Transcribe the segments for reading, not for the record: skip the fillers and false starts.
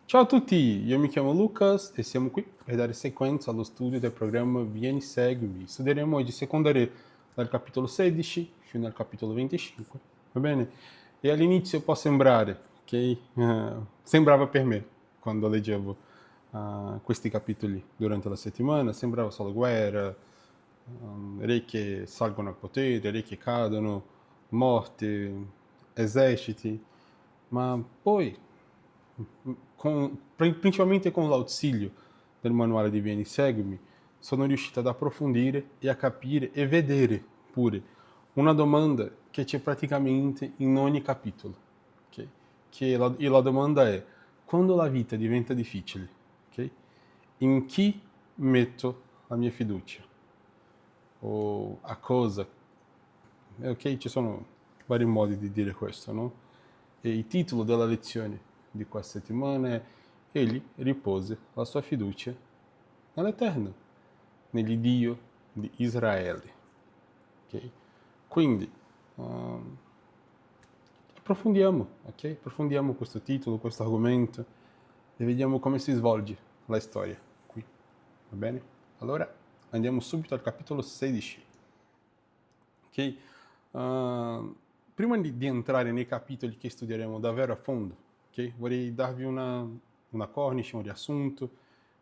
Ciao a tutti, io mi chiamo Lucas e siamo qui per dare sequenza allo studio del programma Vieni Seguimi. Studieremo oggi seconda re dal capitolo 16 fino al capitolo 25, va bene? E all'inizio può sembrare che sembrava per me quando leggevo questi capitoli durante la settimana, sembrava solo guerra, re che salgono al potere, re che cadono, morte, eserciti, ma poi principalmente con l'ausilio del manuale di Vieni Seguimi, sono riuscito ad approfondire e a capire e vedere pure una domanda che c'è praticamente in ogni capitolo. Okay? E la domanda è, quando la vita diventa difficile, okay? In chi metto la mia fiducia? O a cosa? Ok, ci sono vari modi di dire questo, no? E il titolo della lezione di questa settimana è Egli ripose la sua fiducia nell'Eterno, nell'Iddio di Israele. Ok? Quindi approfondiamo, ok? Approfondiamo questo titolo, questo argomento e vediamo come si svolge la storia qui. Va bene? Allora andiamo subito al capitolo 16. Ok? Prima di entrare nei capitoli che studieremo davvero a fondo, ok? Vorrei darvi una cornice, un riassunto,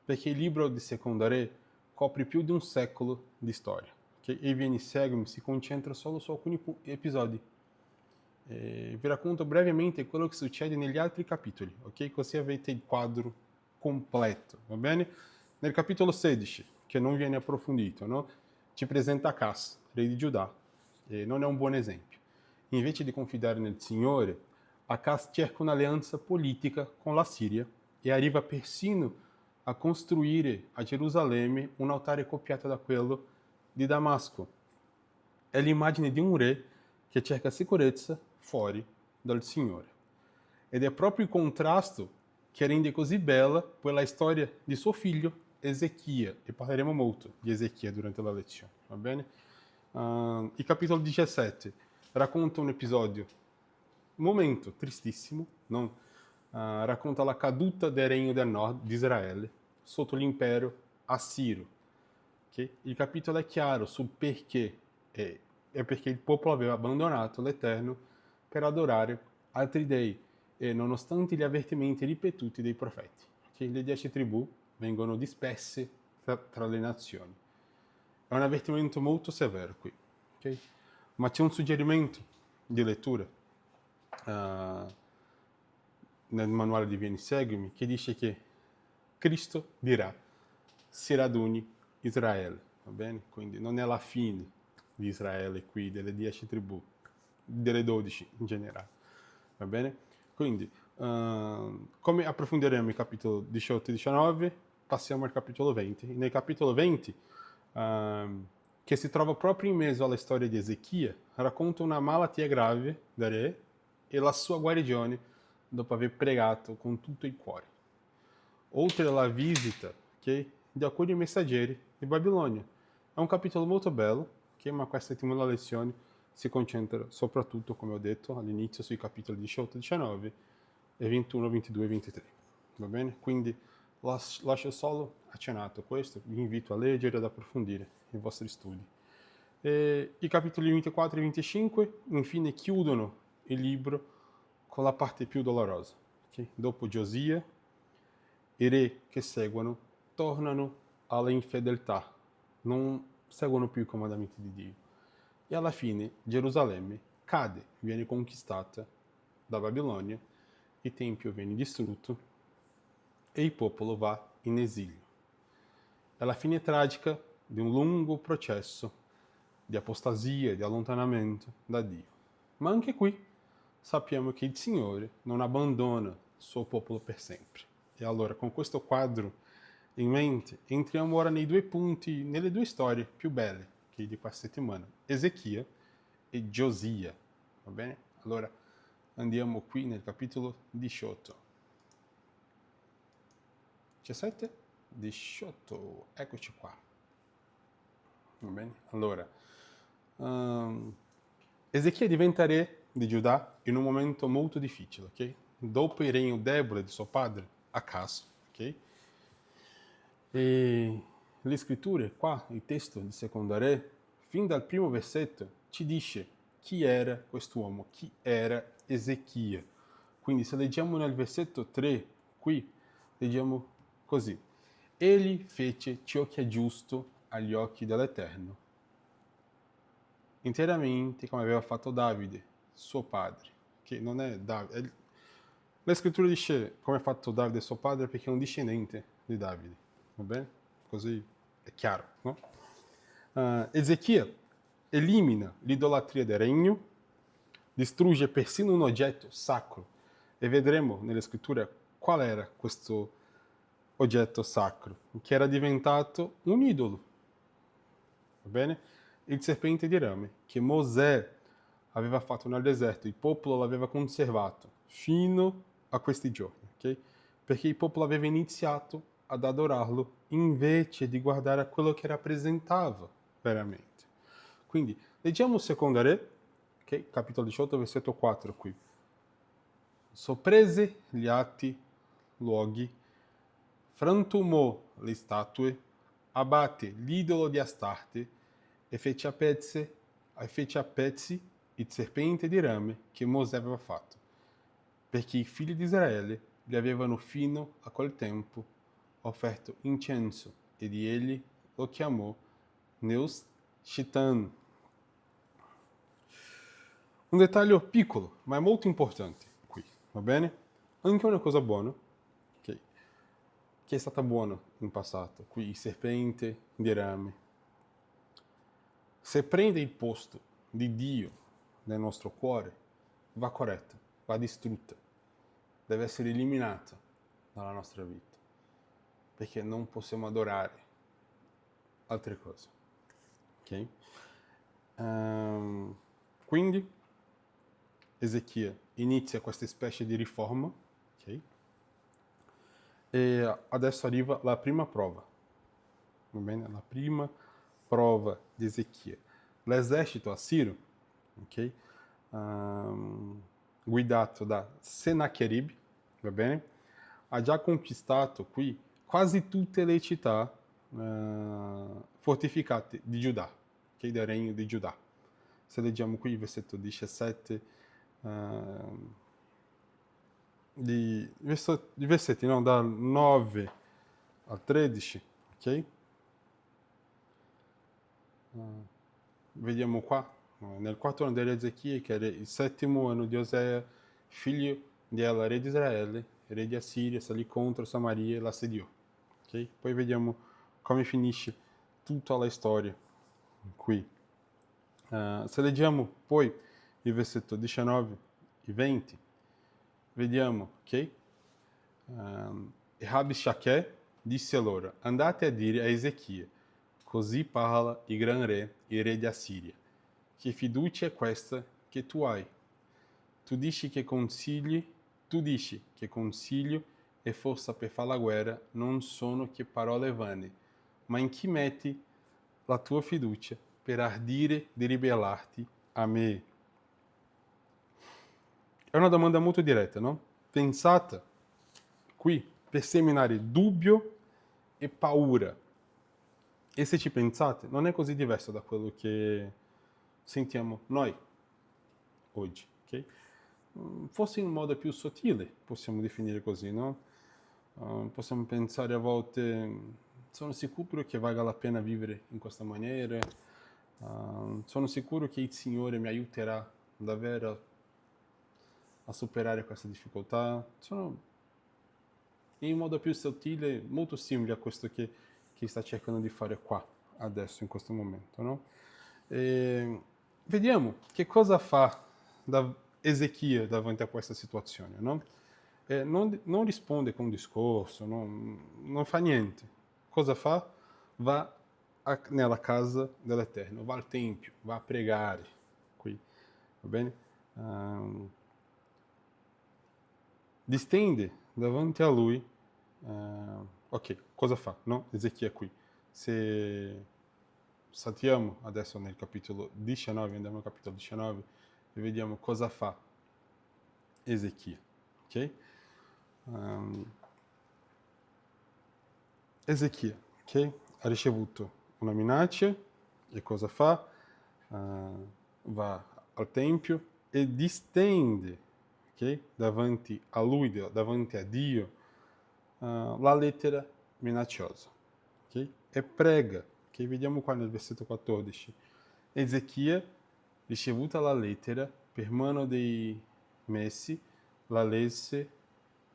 perché il libro di Seconda Re copre più di un secolo di storia. Okay? E Vieni Seguimi si concentra solo su alcuni episodi. Vi racconto brevemente quello che succede negli altri capitoli, ok? Così avete il quadro completo, va bene? Nel capitolo 16, che non viene approfondito, no? Ci presenta Acaz, re di Giuda, e non è un buon esempio. Invece di confidare nel Signore, Acaz cerca un'alleanza politica con la Siria e arriva persino a costruire a Gerusalemme un altare copiato da quello di Damasco. È l'immagine di un re che cerca sicurezza fuori dal Signore. Ed è proprio il contrasto che rende così bella quella storia di suo figlio Ezechia, e parleremo molto di Ezechia durante la lezione, va bene? Il capitolo 17 racconta un episodio, un momento tristissimo, non? Racconta la caduta del regno del nord di Israele sotto l'impero assiro. Okay? Il capitolo è chiaro sul perché, è perché il popolo aveva abbandonato l'Eterno per adorare altri dei, e nonostante gli avvertimenti ripetuti dei profeti. Okay? Le 10 tribù vengono disperse tra le nazioni. È un avvertimento molto severo qui. Okay? Ma c'è un suggerimento di lettura nel manuale di Vieni Seguimi che dice che Cristo dirà si raduni Israele, va bene? Quindi non è la fine di Israele qui, delle 10 tribù, delle 12 in generale, va bene? Quindi, come approfondiremo il capitolo 18 e 19, passiamo al capitolo 20. Nel capitolo 20, che si trova proprio in mezzo alla storia di Ezechia, racconta una malattia grave del re e la sua guarigione dopo aver pregato con tutto il cuore. Oltre alla visita di alcuni messaggeri di Babilônia. È un capitolo molto bello, ma questa settimana la lezione si concentra soprattutto, come ho detto all'inizio, sui capitoli 18, 19 e 21, 22 e 23. Va bene? Quindi lascio solo accennato questo, vi invito a leggere e ad approfondire i vostri studi. I capitoli 24 e 25 infine chiudono il libro con la parte più dolorosa. Okay? Dopo Giosia, i re che seguono tornano alla infedeltà, non seguono più i comandamenti di Dio. E alla fine Gerusalemme cade, viene conquistata da Babilonia, il Tempio viene distrutto e il popolo va in esilio. È la fine tragica di un lungo processo di apostasia, di allontanamento da Dio. Ma anche qui sappiamo che il Signore non abbandona il suo popolo per sempre. E allora, con questo quadro in mente, entriamo ora nei due punti, nelle due storie più belle che di questa settimana, Ezechia e Giosia. Va bene? Allora, andiamo qui nel capitolo 18. 17? 18, eccoci qua. Va bene? Allora, Ezechia diventa re di Giuda in un momento molto difficile, ok? Dopo il regno debole di suo padre, a caso, ok? E le scritture qua, il testo di Seconda Re, fin dal primo versetto, ci dice chi era quest'uomo, chi era Ezechia. Quindi se leggiamo nel versetto 3, qui leggiamo così: egli fece ciò che è giusto agli occhi dell'Eterno, interamente come aveva fatto Davide, suo padre, che non è Davide. La scrittura dice come ha fatto Davide suo padre perché è un discendente di Davide, va bene? Così è chiaro, no? Ezechia elimina l'idolatria del regno, distrugge persino un oggetto sacro e vedremo nelle scritture qual era questo oggetto sacro, che era diventato un idolo, va bene? Il serpente di rame che Mosè aveva fatto nel deserto, il popolo l'aveva conservato fino a questi giorni, ok? Perché il popolo aveva iniziato ad adorarlo invece di guardare a quello che rappresentava veramente. Quindi leggiamo Seconda Re, ok? Capitolo 18, versetto 4 qui. Sopprese gli atti, luoghi, frantumò le statue, abbatte l'idolo di Astarte e fece a pezzi il serpente di rame che Mosè aveva fatto, perché i figli di Israele gli avevano fino a quel tempo offerto incenso e di egli lo chiamò Neus Shitan. Un dettaglio piccolo, ma è molto importante qui, va bene? Anche una cosa buona, okay, che è stata buona in passato, qui il serpente di rame. Se prende il posto di Dio nel nostro cuore, va corretta, va distrutta, deve essere eliminata dalla nostra vita, perché non possiamo adorare altre cose. Ok? Quindi Ezechia inizia questa specie di riforma, ok? E adesso arriva la prima prova, va bene? La prima prova di Ezechia. L'esercito assiro, ok? Guidato da Sennacherib, va bene? Ha già conquistato qui quasi tutte le città fortificate di Giuda, okay? Del regno di Giuda. Se leggiamo qui il versetto 17, di versetti no, dal 9 al 13, ok? Vediamo qua, nel 4 anno di Ezechia, che era il settimo anno di Osea, figlio di Ela, re di Israele, re di Assiria, salì contro Samaria e l'assediò. Okay? Poi vediamo come finisce tutta la storia qui. Se leggiamo poi il versetto 19 e 20, vediamo che Rabi Shaqué disse loro: andate a dire a Ezechia, così parla il gran re, il re di Assiria. Che fiducia è questa che tu hai? Tu dici che consiglio e forza per fare la guerra non sono che parole vane, ma in chi metti la tua fiducia per ardire di ribellarti a me? È una domanda molto diretta, no? Pensata qui per seminare dubbio e paura. E se ci pensate, non è così diverso da quello che sentiamo noi oggi, ok? Forse in un modo più sottile, possiamo definire così, no? Possiamo pensare a volte, sono sicuro che valga la pena vivere in questa maniera, sono sicuro che il Signore mi aiuterà davvero a superare questa difficoltà. Sono in un modo più sottile, molto simile a questo che sta cercando di fare qua, adesso, in questo momento, no? E vediamo che cosa fa Ezechia davanti a questa situazione, no? Non risponde con un discorso, non fa niente. Cosa fa? Va nella casa dell'Eterno, va al Tempio, va a pregare qui, va bene? Distende davanti a lui. Ok, cosa fa? No? Ezechia qui. Se saltiamo adesso nel capitolo 19, andiamo al capitolo 19 e vediamo cosa fa Ezechia. Ok? Ezechia, ok? Ha ricevuto una minaccia e cosa fa? Va al Tempio e distende, ok? Davanti a lui, davanti a Dio, la lettera minacciosa, ok? E prega, che vediamo qua nel versetto 14. Ezechia, ricevuta la lettera per mano dei messi, la lesse,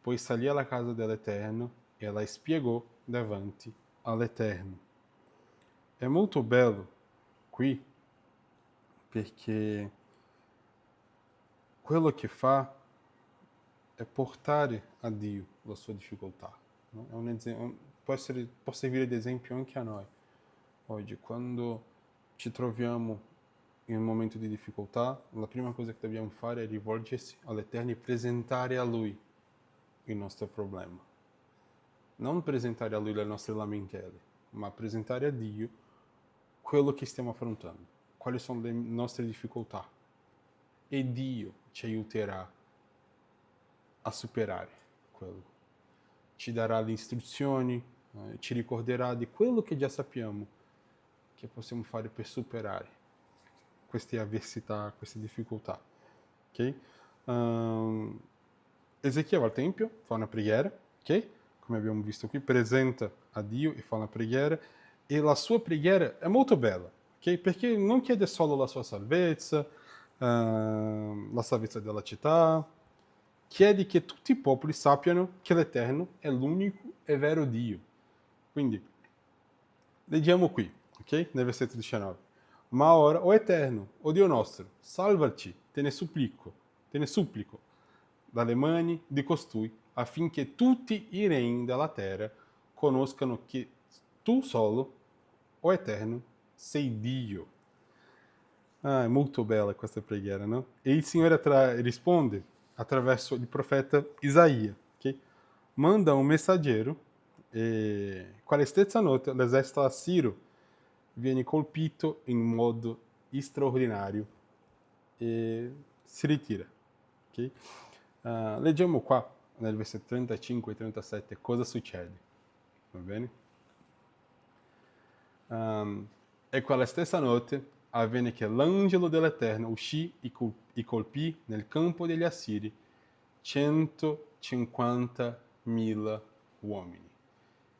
poi salì alla casa dell'Eterno e la spiegò davanti all'Eterno. È molto bello qui perché quello che fa è portare a Dio la sua difficoltà. No? È può servire di esempio anche a noi oggi, quando ci troviamo in un momento di difficoltà, la prima cosa che dobbiamo fare è rivolgersi all'Eterno e presentare a Lui il nostro problema. Non presentare a Lui le nostre lamentele, ma presentare a Dio quello che stiamo affrontando, quali sono le nostre difficoltà. E Dio ci aiuterà a superare quello. Ci darà le istruzioni, ci ricorderà di quello che già sappiamo che possiamo fare per superare queste avversità, queste difficoltà. Ok? Ezechiel va al Tempio, fa una preghiera, ok? Come abbiamo visto qui, presenta a Dio e fa una preghiera, e la sua preghiera è molto bella, ok? Perché non chiede solo la sua salvezza, la salvezza della città, chiede che tutti i popoli sappiano che l'Eterno è l'unico e vero Dio. Quindi, leggiamo qui, ok? Nel versetto 19. Ma ora, o Eterno, o Dio nostro, salvaci, te ne supplico, dalle mani di costui, affinché tutti i regni della terra conoscano che tu solo, o Eterno, sei Dio. Ah, è molto bella questa preghiera, no? E il Signore risponde attraverso il profeta Isaia, che manda un messaggero e quella stessa notte l'esercito assiro viene colpito in modo straordinario e si ritira. Okay? Leggiamo qua nel versetto 35 e 37 cosa succede. Va bene? E quella stessa notte avvenne che l'angelo dell'Eterno uscì e colpì nel campo degli Assiri 150.000 uomini.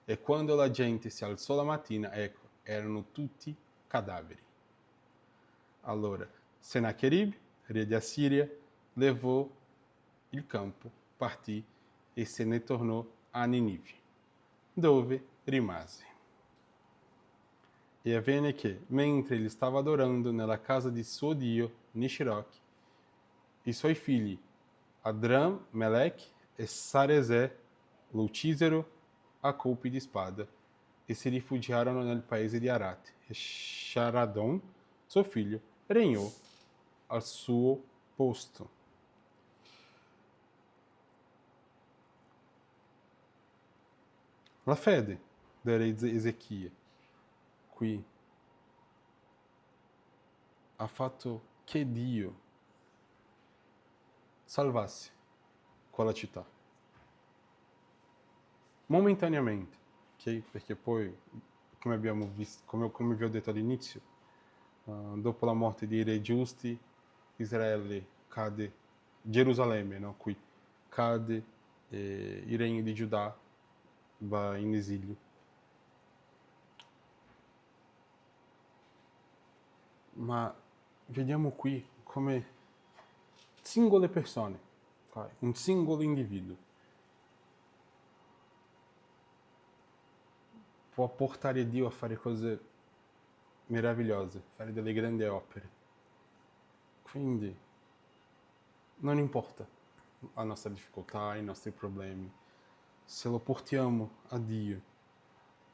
E quando la gente si alzò la mattina, ecco, erano tutti cadaveri. Allora, Senacherib, re di Assiria, levò il campo, partì e se ne tornò a Ninive, dove rimase. E avvenne che, mentre ele stava adorando nella casa di suo dio, Nishiroch, i suoi figli Adram, Melech e Sarezé lo uccisero a colpi di spada e si rifugiarono nel paese di Arat. E Sharadon, suo figlio, regnou al suo posto. La fede del re Ezechia qui ha fatto che Dio salvasse quella città. Momentaneamente, ok? Perché poi, come abbiamo visto, come vi ho detto all'inizio, dopo la morte dei re giusti, Israele cade, Gerusalemme, no? Qui cade, il regno di Giuda va in esilio. Ma vediamo qui come singole persone, un singolo individuo, può portare Dio a fare cose meravigliose, fare delle grandi opere. Quindi non importa la nostra difficoltà, i nostri problemi, se lo portiamo a Dio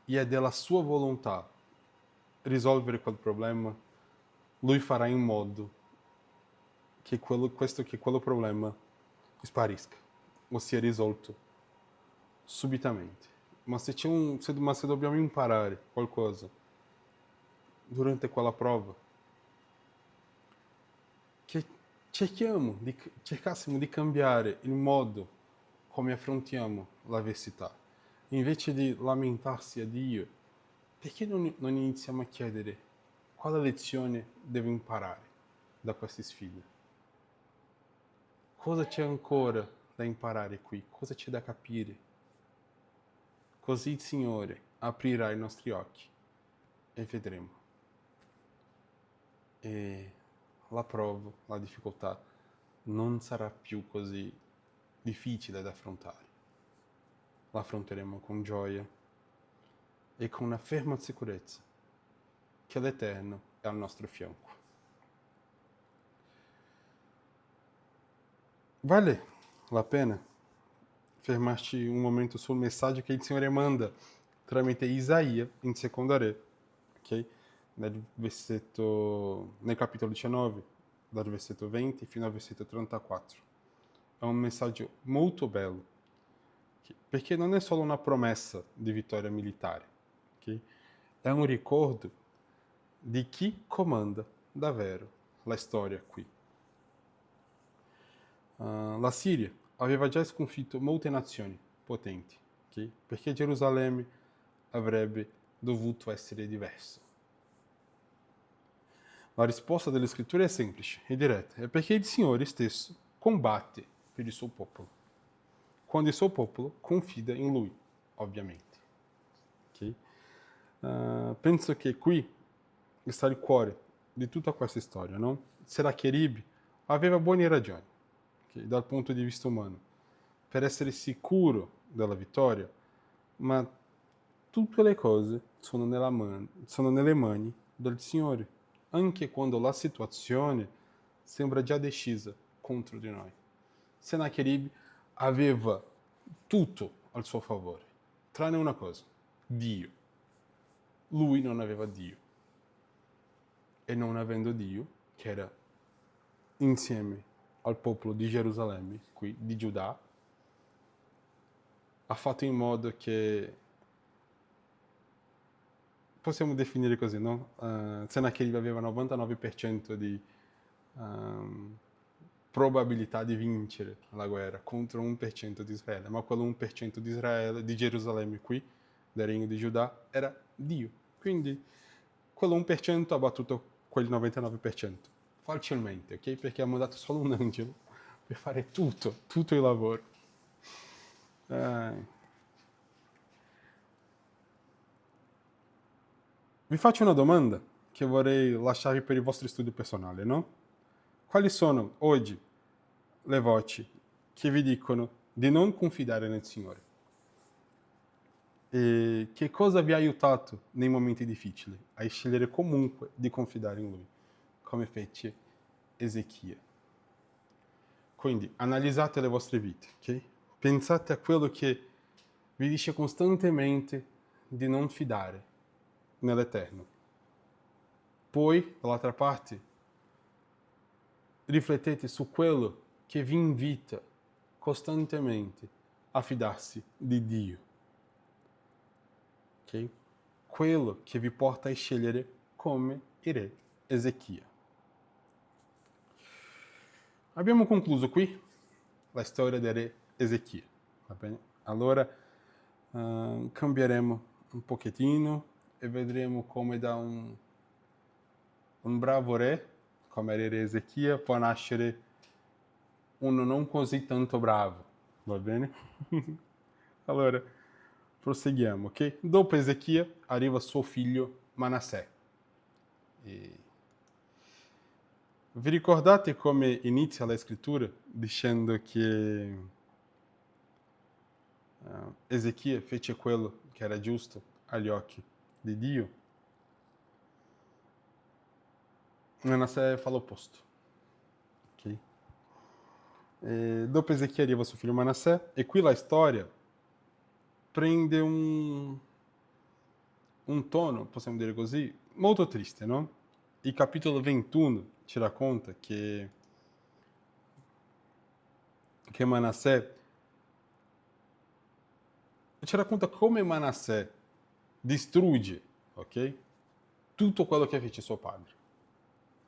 e è della sua volontà risolvere quel problema, Lui farà in modo che quello problema sparisca o sia risolto subitamente. Ma se dobbiamo imparare qualcosa durante quella prova, che cercassimo di cambiare il modo come affrontiamo l'avversità. invece di lamentarsi a Dio, perché non iniziamo a chiedere quale lezione devo imparare da queste sfide? Cosa c'è ancora da imparare qui? Cosa c'è da capire? Così il Signore aprirà i nostri occhi e vedremo. E la prova, la difficoltà non sarà più così difficile da affrontare. La affronteremo con gioia e con una ferma sicurezza che l'Eterno è al nostro fianco. Vale la pena fermarci un momento sul messaggio che il Signore manda tramite Isaia in Seconda Re, ok? Nel capitolo 19, dal versetto 20 fino al versetto 34. È un messaggio molto bello, perché non è solo una promessa di vittoria militare, ok? È un ricordo di chi comanda davvero la storia qui. La Síria aveva già sconfitto molte nazioni potenti, okay? Perché Gerusalemme avrebbe dovuto essere diversa. La risposta delle scritture è semplice e diretta, è perché il Signore stesso combatte per il suo popolo, quando il suo popolo confida in Lui, ovviamente. Okay? Penso che qui sta il cuore di tutta questa storia, no? Sennacherib aveva buone ragioni, okay, dal punto di vista umano, per essere sicuro della vittoria, ma tutte le cose sono nelle mani del Signore, anche quando la situazione sembra già decisa contro di noi. Sennacherib aveva tutto al suo favore, tranne una cosa: Dio. Lui non aveva Dio. E non avendo Dio, che era insieme al popolo di Gerusalemme, qui di Giuda, ha fatto in modo che, possiamo definire così, no? Sennacherib aveva 99% di probabilità di vincere la guerra contro 1% di Israele, ma quello 1% di Israele, di Gerusalemme qui, del regno di Giuda, era Dio. Quindi quello 1% ha battuto quel 99% facilmente, ok? Perché ha mandato solo un angelo per fare tutto il lavoro. Vi faccio una domanda che vorrei lasciarvi per il vostro studio personale, no? Quali sono oggi le voci che vi dicono di non confidare nel Signore? E che cosa vi ha aiutato nei momenti difficili a scegliere comunque di confidare in Lui, come fece Ezechia? Quindi analizzate le vostre vite, ok? Pensate a quello che vi dice costantemente di non fidare nell'Eterno. Poi, dall'altra parte, riflettete su quello che vi invita costantemente a fidarsi di Dio. Okay? Quello che vi porta a scegliere come il re Ezechia. Abbiamo concluso qui la storia del re Ezechia. Va bene? Allora cambieremo un pochettino e vedremo come da un bravo re, come era il re Ezechia, può nascere uno non così tanto bravo. Va bene? Allora, proseguiamo, ok? Dopo Ezechia arriva suo figlio Manassè. E vi ricordate come inizia la scrittura dicendo che Ezechia fece quello che era giusto agli occhi di Dio? Manassè fa l'opposto. Okay? E dopo Ezechia arriva suo figlio Manassè e qui la storia prende un tono, possiamo dire così, molto triste, no? Il capitolo 21 ci racconta che Manassè, ci racconta come Manassè distrugge, ok? Tutto quello che fece suo padre.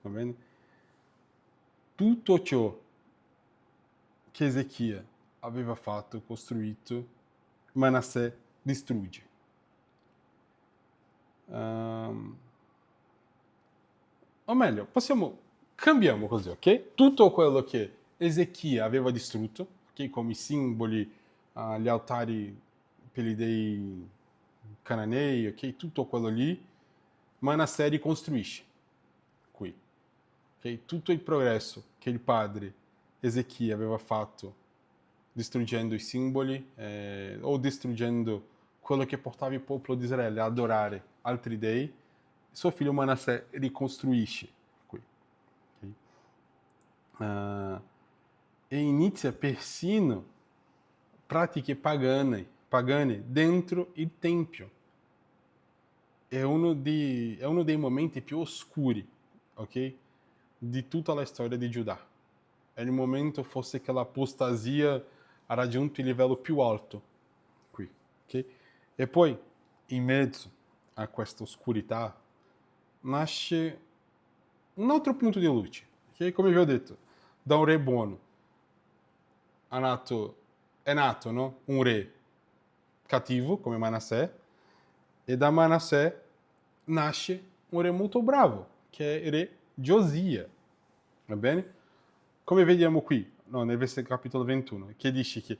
Va bene? Tutto ciò che Ezechia aveva fatto, costruito, Manassè distrugge. O meglio, cambiamo così, ok? Tutto quello che Ezechia aveva distrutto, ok? Come i simboli, gli altari per gli dei cananei, ok? Tutto quello lì, Manassè ricostruisce qui. Okay? Tutto il progresso che il padre Ezechia aveva fatto distruggendo i simboli o distruggendo quello che portava il popolo di Israele a adorare altri dei, suo figlio Manassè ricostruisce qui. Okay? E inizia persino pratiche pagane dentro il Tempio. È uno dei momenti più oscuri, ok? Di tutta la storia di Giuda. È il momento forse che l'apostasia ha raggiunto il livello più alto qui, ok? E poi, in mezzo a questa oscurità, nasce un altro punto di luce, che come vi ho detto, da un re buono è nato, no? Un re cattivo come Manassè, e da Manassè nasce un re molto bravo, che è il re Giosia, va bene? Come vediamo qui, no, nel versetto capitolo 21, che dice che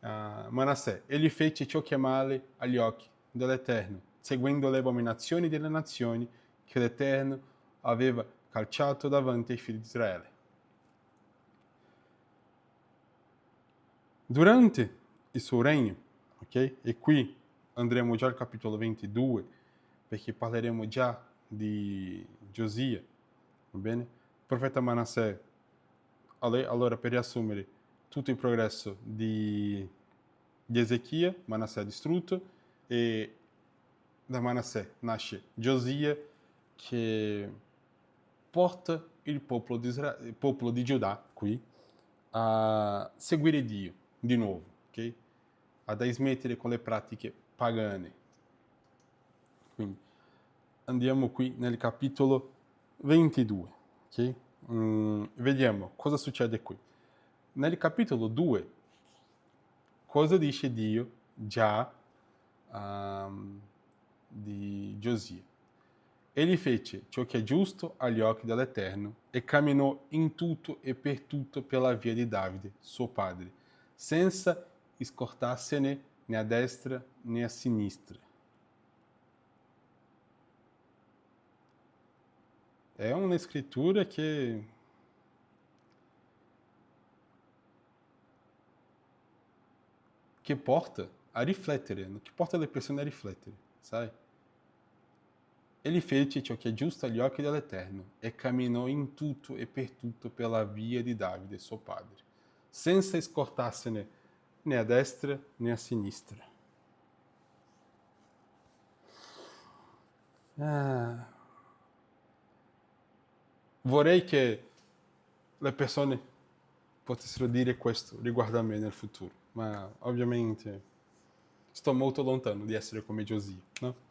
Manassè, egli fece ciò che è male agli occhi dell'Eterno, seguendo le abominazioni delle nazioni che l'Eterno aveva calciato davanti ai figli di Israele. Durante il suo regno, ok? E qui andremo già al capitolo 22, perché parleremo già di Giosia, va bene? Il profeta Manassè, allora per riassumere, tutto il progresso di Ezechia, Manassè distrutto, e da Manassè nasce Giosia che porta il popolo di Giuda qui a seguire Dio di nuovo, ok? Ad smettere con le pratiche pagane. Quindi andiamo qui nel capitolo 22, ok? Vediamo cosa succede qui. Nel capitolo 2, cosa dice Dio già di Giosia? Egli fece ciò che è giusto agli occhi dell'Eterno e camminò in tutto e per tutto per la via di Davide, suo padre, senza scortarsene né a destra né a sinistra. È una scrittura che porta a riflettere, che porta le persone a riflettere, sai? Egli fece ciò che è giusto agli occhi dell'Eterno e camminò in tutto e per tutto per la via di Davide, suo padre, senza scortarsene né a destra né a sinistra. Vorrei che le persone potessero dire questo riguardo a me nel futuro, ma ovviamente sto molto lontano di essere come Giosia, no?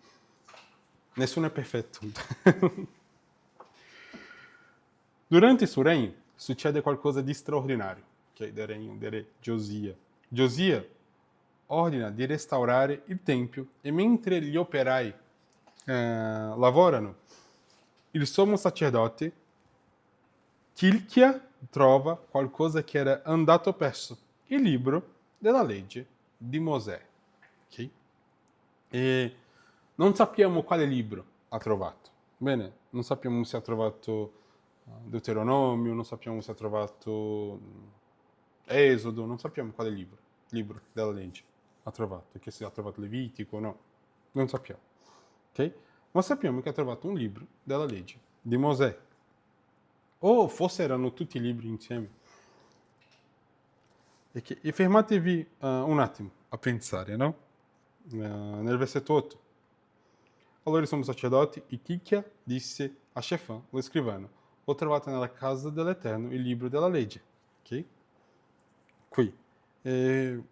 Nessuno è perfetto. Durante il suo regno succede qualcosa di straordinario, okay, del regno del re Giosia. Giosia ordina di restaurare il Tempio e mentre gli operai lavorano, il sommo sacerdote Chilchia trova qualcosa che era andato perso, il libro della legge di Mosè. Okay? E non sappiamo quale libro ha trovato. Bene, non sappiamo se ha trovato Deuteronomio, non sappiamo se ha trovato Esodo, non sappiamo quale libro della legge ha trovato, che se ha trovato Levitico o no, non sappiamo. Ok? Ma sappiamo che ha trovato un libro della legge di Mosè. O forse erano tutti i libri insieme. E fermatevi un attimo a pensare, no? Nel versetto 8. Allora il sommo sacerdote Ichicchia disse a Shefan, lo scrivano, ho trovato nella casa dell'Eterno il libro della legge. Ok? Qui. Le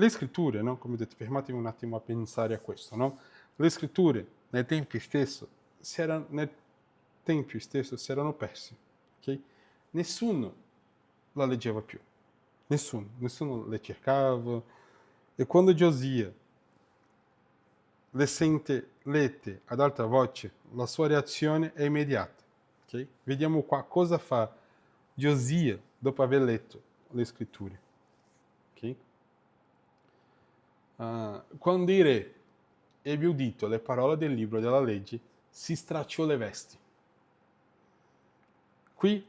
scritture, no? Come ho detto, fermatevi un attimo a pensare a questo, no? Le scritture nel Tempio stesso si erano perse. Okay? Nessuno la leggeva più. Nessuno le cercava. E quando Giosia le sente lette ad alta voce, la sua reazione è immediata. Okay? Vediamo qua cosa fa Giosia dopo aver letto le scritture. Okay? Quando il re ebbe udito le parole del libro della legge, si stracciò le vesti. Qui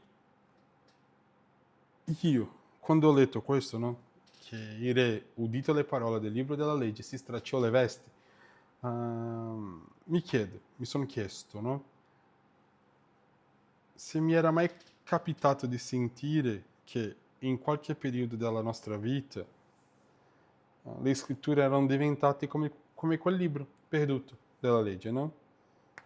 io, quando ho letto questo, no? Che il re, udito le parole del libro della legge, si stracciò le vesti. Mi sono chiesto, no? Se mi era mai capitato di sentire che in qualche periodo della nostra vita le scritture erano diventate come quel libro perduto della legge, no?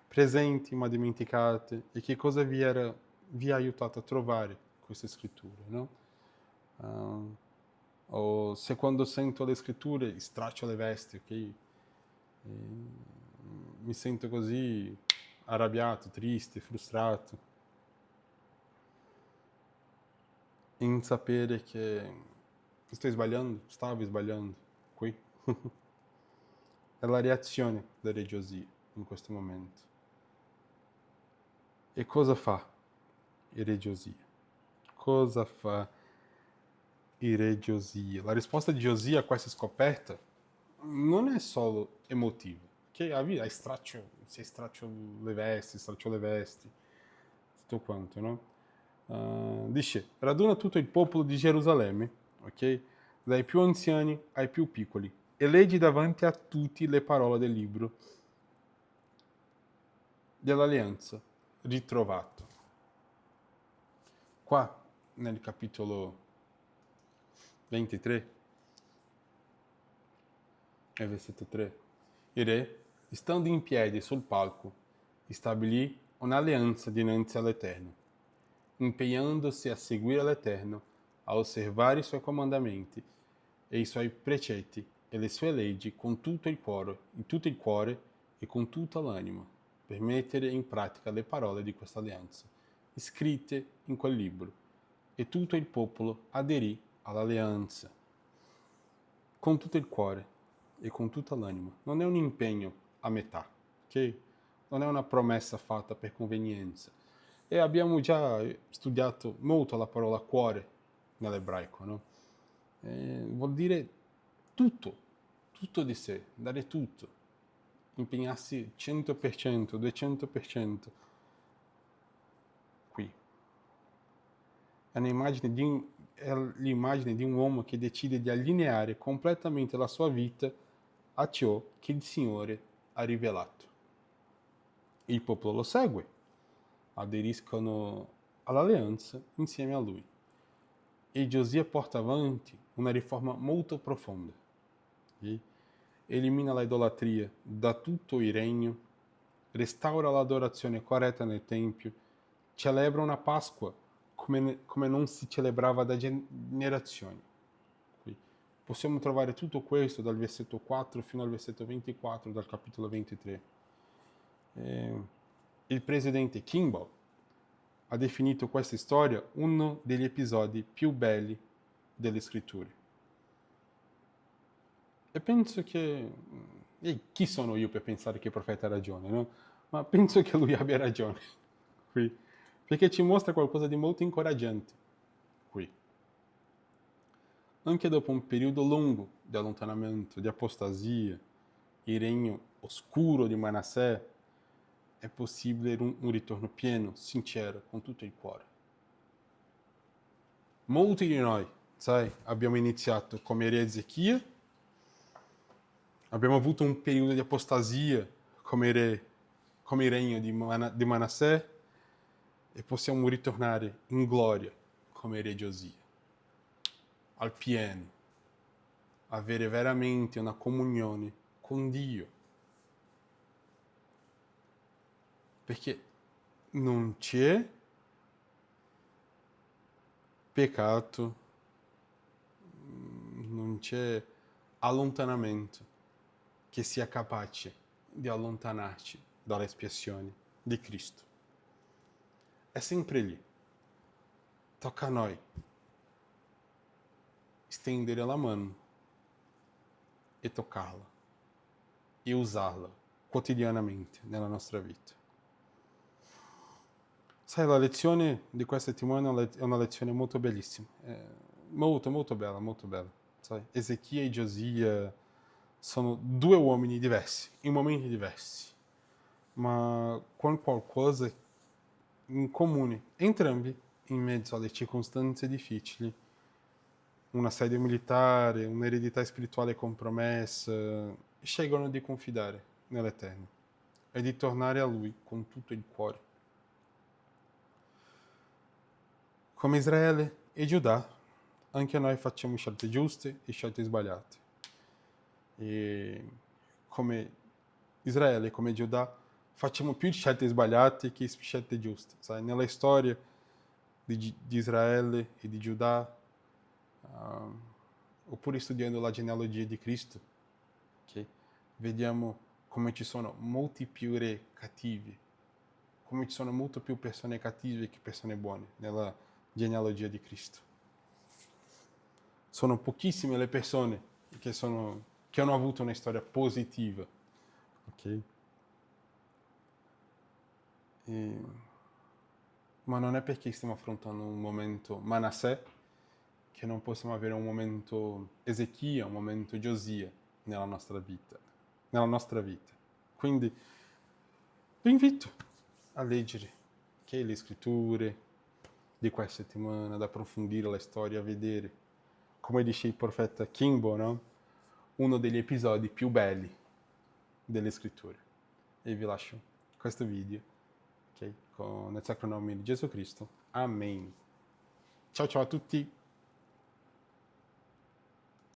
Presenti ma dimenticate, e che cosa vi ha aiutato a trovare queste scritture, no? O se quando sento le scritture straccio le vesti, ok? Mi sento così arrabbiato, triste, frustrato, in sapere che stavo sbagliando qui. È la reazione del re Giosia in questo momento. E cosa fa il re Giosia? Cosa fa il re Giosia? La risposta di Giosia a questa scoperta non è solo emotiva, che si straccio le vesti, tutto quanto, no? Dice, raduna tutto il popolo di Gerusalemme, ok? Dai più anziani ai più piccoli, e leggi davanti a tutti le parole del libro dell'alleanza ritrovato. Qua, nel capitolo 23, e versetto 3, il re, stando in piedi sul palco, stabilì un'alleanza dinanzi all'Eterno, impegnandosi a seguire l'Eterno, a osservare i suoi comandamenti e i suoi precetti e le sue leggi con tutto il cuore e con tutta l'anima, per mettere in pratica le parole di questa alleanza, scritte in quel libro. E tutto il popolo aderì all'alleanza, con tutto il cuore e con tutta l'anima. Non è un impegno a metà, ok? Non è una promessa fatta per convenienza. E abbiamo già studiato molto la parola cuore nell'ebraico, no? Vuol dire tutto, tutto di sé, dare tutto, impegnarsi 100%, 200% qui. È l'immagine di un uomo che decide di allineare completamente la sua vita a ciò che il Signore ha rivelato. Il popolo lo segue, aderiscono all'alleanza insieme a lui. E Giosia porta avanti una riforma molto profonda. Okay? Elimina la idolatria da tutto il regno, restaura l'adorazione corretta nel Tempio, celebra una Pasqua come non si celebrava da generazioni. Qui possiamo trovare tutto questo dal versetto 4 fino al versetto 24 del capitolo 23. Il presidente Kimball ha definito questa storia uno degli episodi più belli delle scritture. E penso che... E chi sono io per pensare che il profeta ha ragione, no? Ma penso che lui abbia ragione qui, perché ci mostra qualcosa di molto incoraggiante qui. Anche dopo un periodo lungo di allontanamento, di apostasia, il regno oscuro di Manassè, è possibile un ritorno pieno, sincero, con tutto il cuore. Molti di noi, sai, abbiamo iniziato come re Ezechia, abbiamo avuto un periodo di apostasia come il regno di Manassè, e possiamo ritornare in gloria come re Giosia, al pieno, avere veramente una comunione con Dio, perché non c'è peccato, non c'è allontanamento che sia capace di allontanarci dall'espiazione di Cristo. È sempre lì. Tocca a noi stendere la mano e toccarla. e usarla quotidianamente nella nostra vita. Sai, la lezione di questa settimana è una lezione molto bellissima, molto, molto bella, molto bella. Sai, Ezechia e Giosia sono due uomini diversi, in momenti diversi, ma con qualcosa in comune, entrambi in mezzo alle circostanze difficili, un assedio militare, un'eredità spirituale compromessa, scelgono di confidare nell'Eterno e di tornare a Lui con tutto il cuore. Come Israele e Giuda, anche noi facciamo scelte giuste e scelte sbagliate. E come Israele, come Giuda, facciamo più scelte sbagliate che scelte giuste. Sai? Nella storia di Israele e di Giuda, oppure studiando la genealogia di Cristo, okay? Vediamo come ci sono molti più re cattivi, come ci sono molto più persone cattive che persone buone nella genealogia di Cristo. Sono pochissime le persone che hanno avuto una storia positiva, ok? Ma non è perché stiamo affrontando un momento Manassè che non possiamo avere un momento Ezechia, un momento Giosia nella nostra vita. Quindi vi invito a leggere le scritture di questa settimana, ad approfondire la storia, a vedere, come dice il profeta Kimbo, no? Uno degli episodi più belli delle scritture. E vi lascio questo video, ok? Con il sacro nome di Gesù Cristo. Amen. Ciao ciao a tutti.